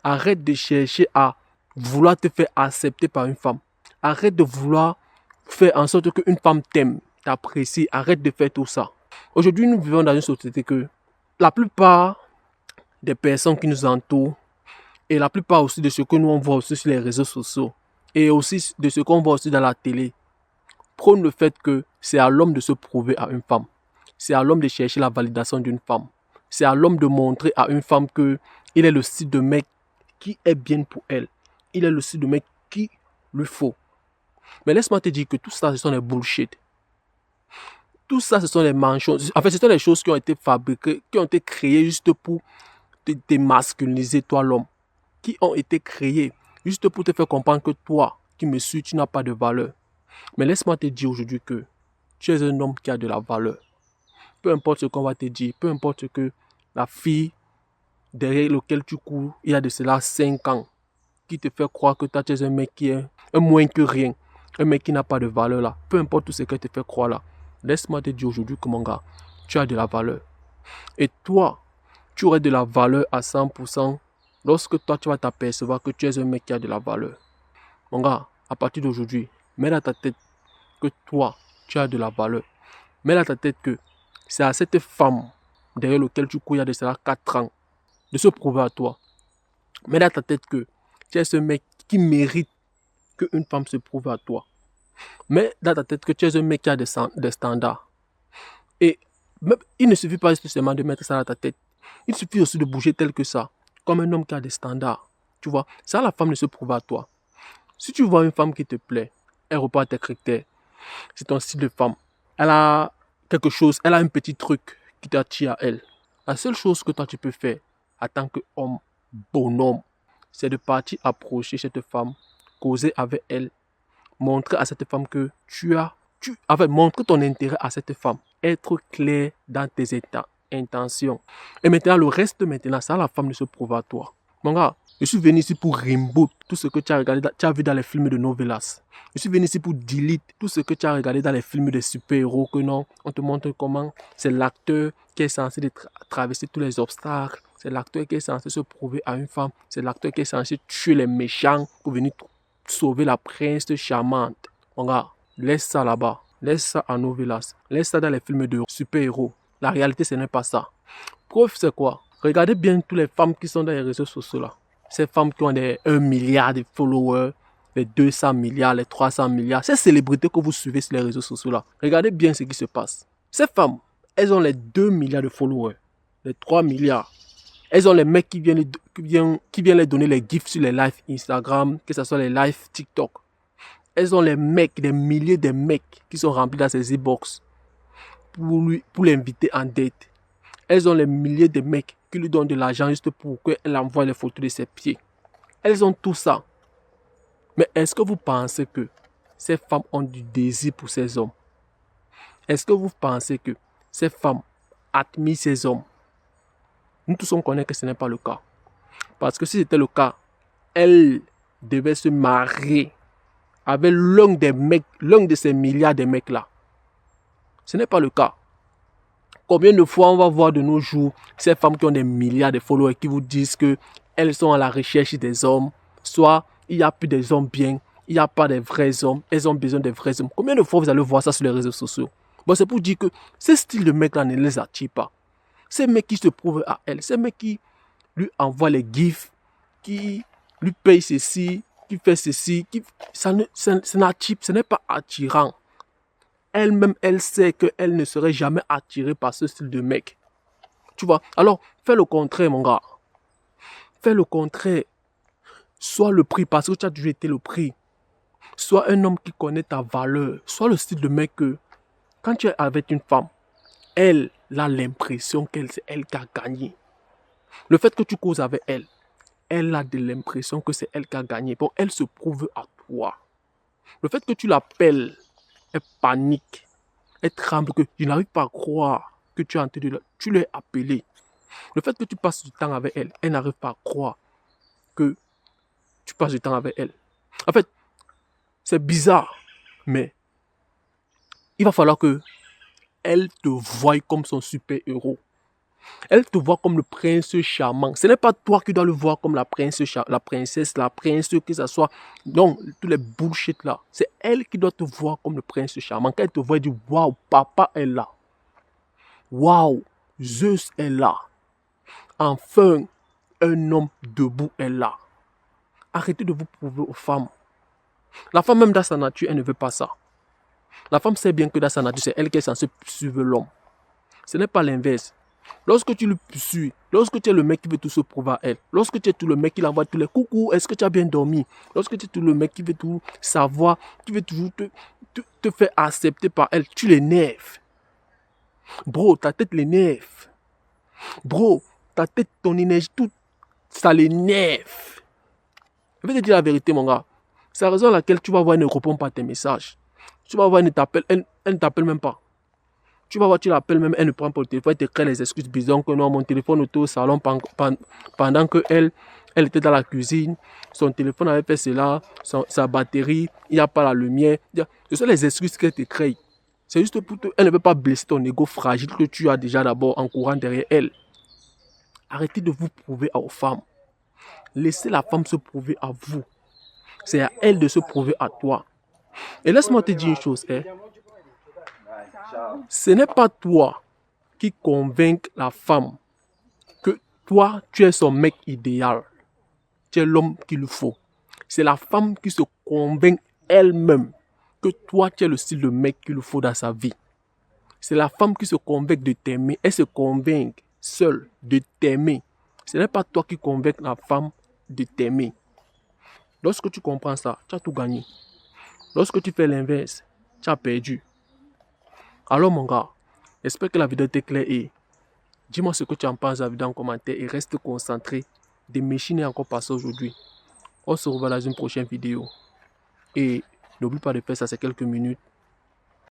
Arrête de chercher à vouloir te faire accepter par une femme. Arrête de vouloir faire en sorte qu'une femme t'aime, t'apprécie. Arrête de faire tout ça. Aujourd'hui, nous vivons dans une société que la plupart des personnes qui nous entourent et la plupart aussi de ce que nous on voit aussi sur les réseaux sociaux et aussi de ce qu'on voit aussi dans la télé prônent le fait que c'est à l'homme de se prouver à une femme. C'est à l'homme de chercher la validation d'une femme. C'est à l'homme de montrer à une femme que il est le style de mec qui est bien pour elle. Il est le style de mec qui lui faut. Mais laisse-moi te dire que tout ça, ce sont des bullshit. Tout ça, ce sont des mensonges. En fait, ce sont des choses qui ont été fabriquées, qui ont été créées juste pour te démasculiniser, toi l'homme. Qui ont été créées juste pour te faire comprendre que toi, qui me suis, tu n'as pas de valeur. Mais laisse-moi te dire aujourd'hui que tu es un homme qui a de la valeur. Peu importe ce qu'on va te dire, peu importe ce que la fille derrière laquelle tu cours, il y a de cela 5 ans, qui te fait croire que toi tu es un mec qui est un moins que rien, un mec qui n'a pas de valeur là. Peu importe tout ce qu'elle te fait croire là. Laisse-moi te dire aujourd'hui que mon gars, tu as de la valeur. Et toi, tu aurais de la valeur à 100% lorsque toi tu vas t'apercevoir que tu es un mec qui a de la valeur. Mon gars, à partir d'aujourd'hui, mets dans ta tête que toi, tu as de la valeur. Mets dans ta tête que c'est à cette femme derrière laquelle tu cours il y a de cela 4 ans de se prouver à toi. Mets dans ta tête que tu es ce mec qui mérite qu'une femme se prouve à toi. Mets dans ta tête que tu es un mec qui a des standards. Et même, il ne suffit pas seulement de mettre ça dans ta tête. Il suffit aussi de bouger tel que ça. Comme un homme qui a des standards. Tu vois, c'est à la femme de se prouver à toi. Si tu vois une femme qui te plaît, elle répond à tes critères. C'est ton style de femme. Elle a quelque chose, elle a un petit truc qui t'attire à elle. La seule chose que toi tu peux faire en tant qu'homme, bonhomme, c'est de partir approcher cette femme, causer avec elle, montrer à cette femme que montrer ton intérêt à cette femme, être clair dans tes intentions. Et maintenant, le reste, c'est à la femme de se prouver à toi. Mon gars, je suis venu ici pour reboot tout ce que tu as regardé, tu as vu dans les films de novelas. Je suis venu ici pour delete tout ce que tu as regardé dans les films de super-héros que non, on te montre comment c'est l'acteur qui est censé traverser tous les obstacles. C'est l'acteur qui est censé se prouver à une femme. C'est l'acteur qui est censé tuer les méchants pour venir sauver la prince charmante. Mon gars, laisse ça là-bas. Laisse ça en novelas. Laisse ça dans les films de super-héros. La réalité, ce n'est pas ça. Preuve, c'est quoi? Regardez bien toutes les femmes qui sont dans les réseaux sociaux là. Ces femmes qui ont des 1 milliard de followers, les 200 milliards, les 300 milliards. Ces célébrités que vous suivez sur les réseaux sociaux là. Regardez bien ce qui se passe. Ces femmes, elles ont les 2 milliards de followers, les 3 milliards. Elles ont les mecs qui viennent les donner les gifs sur les lives Instagram, que ce soit les lives TikTok. Elles ont les mecs, des milliers de mecs qui sont remplis dans ces e-box pour l'inviter en date. Elles ont les milliers de mecs qui lui donnent de l'argent juste pour qu'elle envoie les photos de ses pieds. Elles ont tout ça. Mais est-ce que vous pensez que ces femmes ont du désir pour ces hommes? Est-ce que vous pensez que ces femmes admirent ces hommes? Nous tous on connaît que ce n'est pas le cas. Parce que si c'était le cas, elles devaient se marier avec l'un de ces milliards de mecs là. Ce n'est pas le cas. Combien de fois on va voir de nos jours ces femmes qui ont des milliards de followers qui vous disent qu'elles sont à la recherche des hommes, soit il n'y a plus des hommes bien, il n'y a pas de vrais hommes, elles ont besoin de vrais hommes. Combien de fois vous allez voir ça sur les réseaux sociaux? Bon, c'est pour dire que ce style de mec là ne les attire pas. Ces mecs qui se prouvent à elle, ces mecs qui lui envoient les gifs, qui lui payent ceci, qui fait ceci, ce n'est pas attirant. Elle-même, elle sait qu'elle ne serait jamais attirée par ce style de mec. Tu vois? Alors, fais le contraire, mon gars. Fais le contraire. Sois le prix, parce que tu as toujours été le prix. Sois un homme qui connaît ta valeur. Sois le style de mec que, quand tu es avec une femme, elle a l'impression qu'elle c'est elle qui a gagné. Le fait que tu causes avec elle, elle a de l'impression que c'est elle qui a gagné. Bon, elle se prouve à toi. Le fait que tu l'appelles, elle panique. Elle tremble que je n'arrive pas à croire que tu as entendu. Tu l'as appelé. Le fait que tu passes du temps avec elle, elle n'arrive pas à croire que tu passes du temps avec elle. En fait, c'est bizarre, mais il va falloir que elle te voie comme son super-héros. Elle te voit comme le prince charmant. Ce n'est pas toi qui dois le voir comme la princesse, la prince, que ce soit. Non, tous les bullshit là. C'est elle qui doit te voir comme le prince charmant. Quand elle te voit, elle dit waouh, papa est là. Waouh, Zeus est là. Enfin, un homme debout est là. Arrêtez de vous prouver aux femmes. La femme, même dans sa nature, elle ne veut pas ça. La femme sait bien que dans sa nature, c'est elle qui est censée suivre l'homme. Ce n'est pas l'inverse. Lorsque tu le suis, lorsque tu es le mec qui veut tout se prouver à elle, lorsque tu es tout le mec qui l'envoie tous les coucou, est-ce que tu as bien dormi? Lorsque tu es tout le mec qui veut tout savoir, qui veut toujours te faire accepter par elle, tu l'énerves. Bro, ta tête l'énerve. Bro, ta tête, ton énergie, tout, ça l'énerve. Je vais te dire la vérité, mon gars. C'est la raison à laquelle tu vas voir, elle ne répond pas à tes messages. Tu vas voir, elle ne t'appelle même pas. Tu vas voir, tu l'appelles même, elle ne prend pas le téléphone, elle te crée les excuses bizarres que non, mon téléphone était au salon pendant que elle était dans la cuisine, son téléphone avait fait cela, sa batterie, il n'y a pas la lumière. Ce sont les excuses qu'elle te crée. C'est juste pour elle ne veut pas blesser ton ego fragile que tu as déjà d'abord en courant derrière elle. Arrêtez de vous prouver aux femmes. Laissez la femme se prouver à vous. C'est à elle de se prouver à toi. Et laisse-moi te dire une chose, hein. Ce n'est pas toi qui convainc la femme que toi, tu es son mec idéal. Tu es l'homme qu'il lui faut. C'est la femme qui se convainc elle-même que toi, tu es le style de mec qu'il lui faut dans sa vie. C'est la femme qui se convainc de t'aimer. Elle se convainc seule de t'aimer. Ce n'est pas toi qui convainc la femme de t'aimer. Lorsque tu comprends ça, tu as tout gagné. Lorsque tu fais l'inverse, tu as perdu. Alors mon gars, j'espère que la vidéo était claire et dis-moi ce que tu en penses de la vidéo en commentaire et reste concentré. Des machines est encore passé aujourd'hui. On se revoit dans une prochaine vidéo. Et n'oublie pas de faire ça, c'est quelques minutes.